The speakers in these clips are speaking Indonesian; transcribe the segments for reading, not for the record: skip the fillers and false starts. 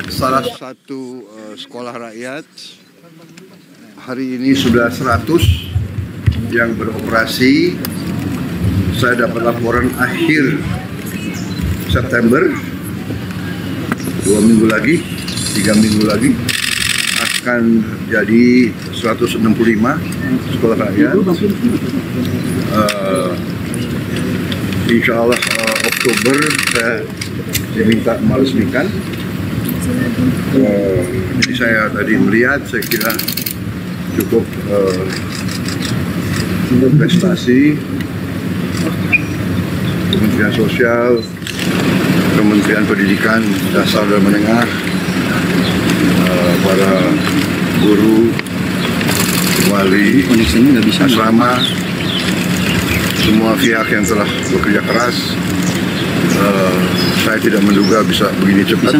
Salah satu sekolah rakyat hari ini sudah 100 yang beroperasi. Saya dapat laporan akhir September, 2 minggu lagi, 3 minggu lagi akan jadi 165 sekolah rakyat. Insya Allah Oktober saya diminta meresmikan. Jadi saya tadi melihat, saya kira cukup prestasi Kementerian Sosial, Kementerian Pendidikan Dasar dan Menengah, para guru, wali asrama, semua pihak yang telah bekerja keras. Saya tidak menduga bisa begini cepat.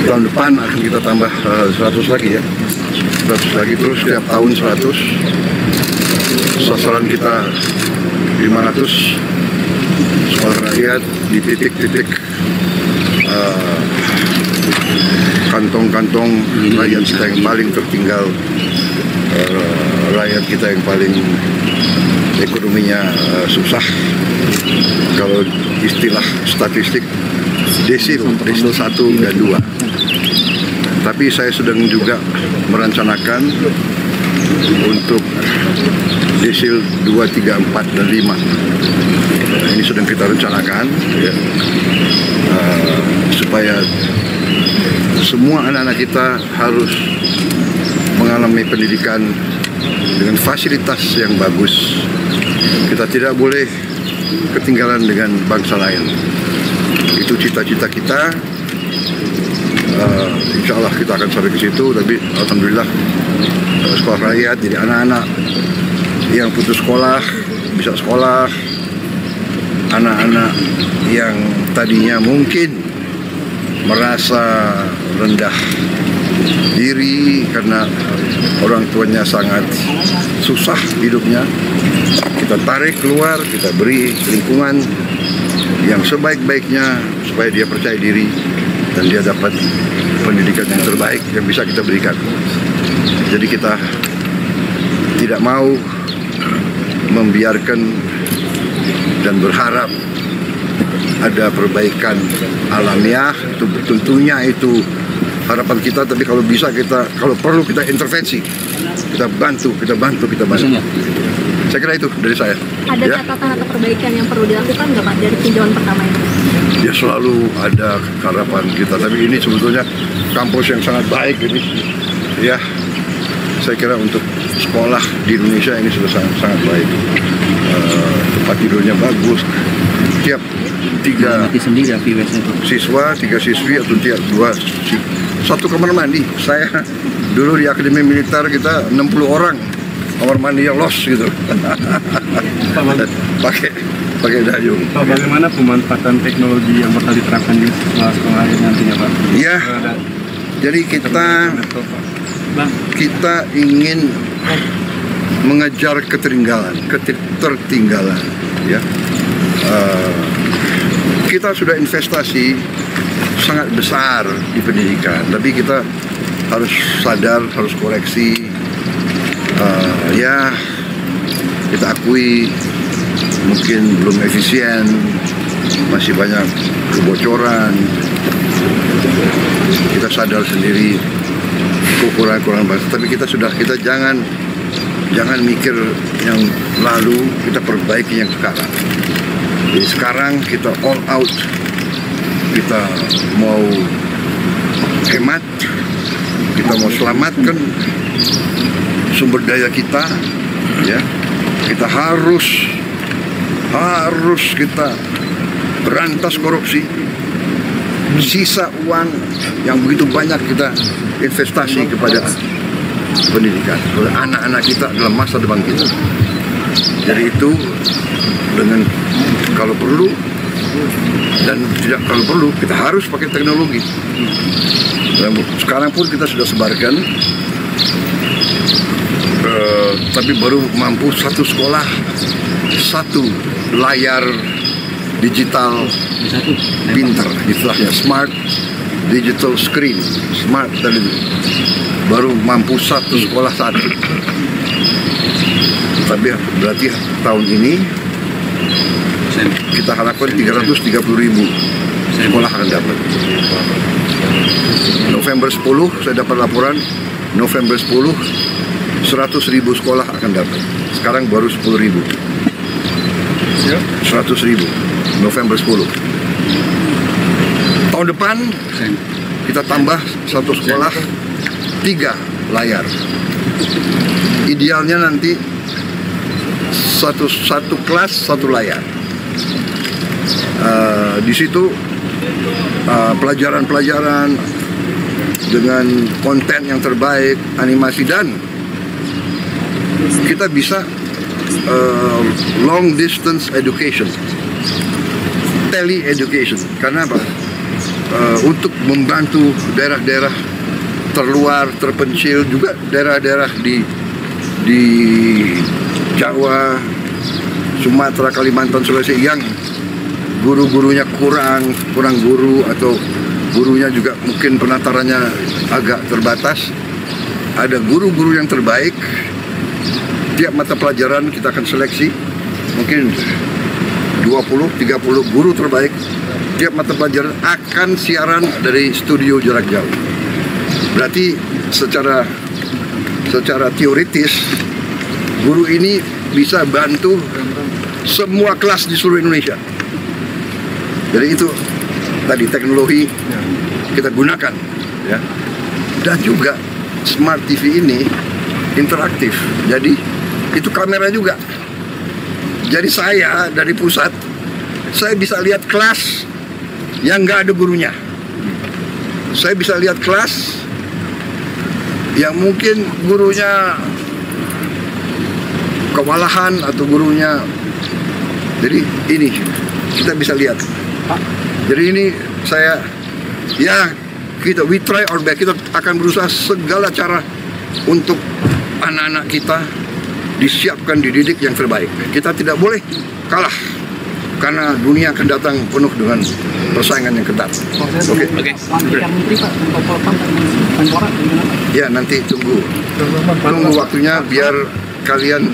Tahun depan akan kita tambah 100 lagi ya, 100 lagi, terus setiap tahun 100. Sasaran kita 500 sekolah rakyat di titik-titik kantong-kantong rakyat kita yang paling tertinggal, rakyat kita yang paling ekonominya susah. Kalau istilah statistik desil 1 dan 2. Tapi saya sedang juga merencanakan untuk desil 2, 3, 4, dan 5. Ini sedang kita rencanakan ya, supaya semua anak-anak kita harus mengalami pendidikan dengan fasilitas yang bagus. Kita tidak boleh ketinggalan dengan bangsa lain. Itu cita-cita kita. Insya Allah kita akan sampai ke situ. Tapi alhamdulillah sekolah rakyat, jadi anak-anak yang putus sekolah bisa sekolah, anak-anak yang tadinya mungkin merasa rendah diri karena orang tuanya sangat susah hidupnya, kita tarik keluar, kita beri lingkungan yang sebaik-baiknya supaya dia percaya diri dan dia dapat pendidikan yang terbaik yang bisa kita berikan. Jadi kita tidak mau membiarkan dan berharap ada perbaikan alamiah. Itu tentunya itu harapan kita, tapi kalau bisa kita, kalau perlu kita intervensi, kita bantu. Saya kira itu dari saya. Ada catatan atau perbaikan yang perlu dilakukan nggak Pak dari tinjauan pertama ini? Ya selalu ada harapan kita, tapi ini sebetulnya kampus yang sangat baik ini. Ya, saya kira untuk sekolah di Indonesia ini sudah sangat baik. Tempat tidurnya bagus. Tiap 3 siswa, 3 siswi atau tiap 2 1 kamar mandi. Saya dulu di Akademi Militer kita 60 orang kamar mandi yang los gitu. pakai dayung. Pak, bagaimana pemanfaatan teknologi yang bakal diterapkan di sekolah ini nantinya, Pak? Ya, jadi kita ingin mengejar ketertinggalan, ya. Kita sudah investasi sangat besar di pendidikan, tapi kita harus sadar, harus koreksi. Ya, kita akui mungkin belum efisien, masih banyak kebocoran. Kita sadar sendiri kekurangan bangsa, tapi kita jangan mikir yang lalu, kita perbaiki yang sekarang. Jadi sekarang kita all out, kita mau hemat, kita mau selamatkan sumber daya kita, ya. Kita harus kita berantas korupsi. Sisa uang yang begitu banyak kita investasi kepada pendidikan. Anak-anak kita adalah masa depan kita. Jadi itu dengan kalau perlu dan tidak kalau perlu kita harus pakai teknologi. Dan sekarang pun kita sudah sebarkan, tapi baru mampu 1 sekolah 1 layar digital pintar, istilahnya smart digital screen, smart television. Baru mampu satu sekolah satu. Tapi berarti tahun ini kita harapkan 330.000 sekolah akan dapat. November 10 saya dapat laporan, November 10 100.000 sekolah akan dapat. Sekarang baru 10.000. 100.000 November 10. Tahun depan kita tambah satu sekolah 3 layar. Idealnya nanti satu kelas 1 layar. Di situ pelajaran-pelajaran dengan konten yang terbaik, animasi, dan kita bisa long distance education, tele education. Karena apa? Untuk membantu daerah-daerah terluar, terpencil, juga daerah-daerah di Jawa, Sumatera, Kalimantan, Sulawesi yang guru-gurunya kurang guru, atau gurunya juga mungkin penatarannya agak terbatas. Ada guru-guru yang terbaik. Tiap mata pelajaran kita akan seleksi mungkin 20-30 guru terbaik. Tiap mata pelajaran akan siaran dari studio jarak jauh. Berarti secara teoritis guru ini bisa bantu semua kelas di seluruh Indonesia. Jadi itu tadi teknologi kita gunakan, ya. Dan juga smart TV ini interaktif. Jadi itu kamera juga. Jadi saya dari pusat, saya bisa lihat kelas yang nggak ada gurunya. Saya bisa lihat kelas yang mungkin gurunya kewalahan atau gurunya. Jadi ini kita bisa lihat. Jadi ini saya, ya, we try our best. Kita akan berusaha segala cara untuk anak-anak kita disiapkan, dididik yang terbaik. Kita tidak boleh kalah, karena dunia akan datang penuh dengan persaingan yang ketat. Oke. Ya, nanti tunggu waktunya biar kalian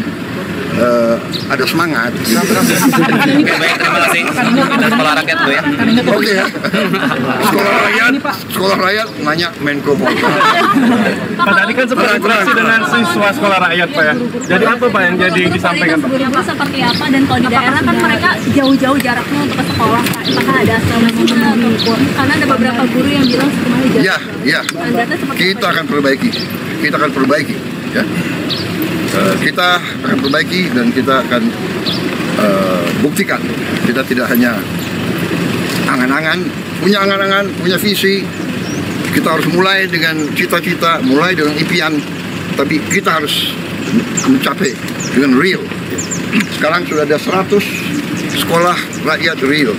ada semangat. Baik, terima kasih. Kita sekolah rakyat tuh ya. Oke ya. Sekolah rakyat nanya Menko Polhukam. Pak, tadi kan seperti interaksi dengan siswa sekolah rakyat, Pak ya. Jadi apa Pak yang jadi disampaikan, Pak? Guru seperti apa, dan kalau di daerah kan mereka jauh-jauh jaraknya untuk ke sekolah, Pak. Apakah ada asrama-asrama atau karena ada beberapa guru yang bilang sekolahnya jauh. Ya. Kita akan perbaiki. Ya. Kita akan perbaiki dan kita akan buktikan. Kita tidak hanya angan-angan, punya visi. Kita harus mulai dengan cita-cita, mulai dengan impian, tapi kita harus mencapai dengan real. Sekarang sudah ada 100 sekolah rakyat real.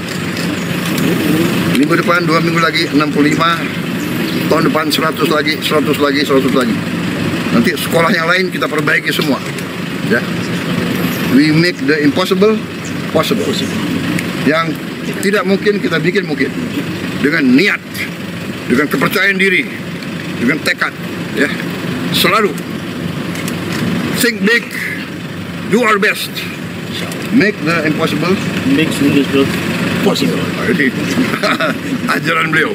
Minggu depan, 2 minggu lagi 65, tahun depan 100 lagi. Nanti sekolah yang lain kita perbaiki semua. Ya. We make the impossible possible. Yang tidak mungkin kita bikin mungkin. Dengan niat, dengan kepercayaan diri, dengan tekad. Ya. Selalu think big, do our best. Make the impossible possible. Ini ajaran beliau.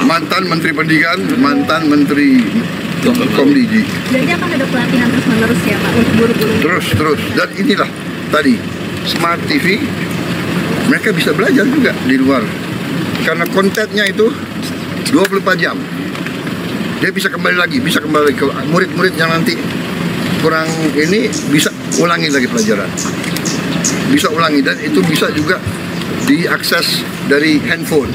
Mantan Menteri Pendidikan, mantan Menteri Komdigi. Jadi akan ada pelatihan terus-menerus ya Pak untuk guru-guru. Terus. Dan inilah tadi Smart TV, mereka bisa belajar juga di luar. Karena kontennya itu 24 jam. Dia bisa kembali lagi ke murid-murid yang nanti kurang ini, bisa ulangi lagi pelajaran. Bisa ulangi, dan itu bisa juga diakses dari handphone.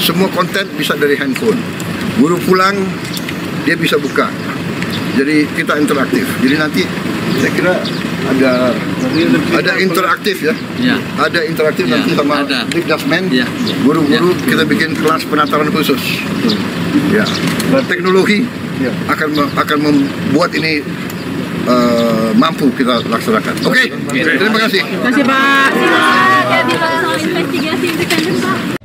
Semua konten bisa dari handphone. Guru pulang, dia bisa buka. Jadi kita interaktif. Jadi nanti saya kira ada interaktif ya. Ada interaktif nanti sama Dikdasmen. Guru-guru kita bikin kelas penataran khusus. Ya. Teknologi akan membuat ini mampu kita laksanakan. Oke. Terima kasih. Terima kasih Pak. Jadi soal investigasi independen Pak.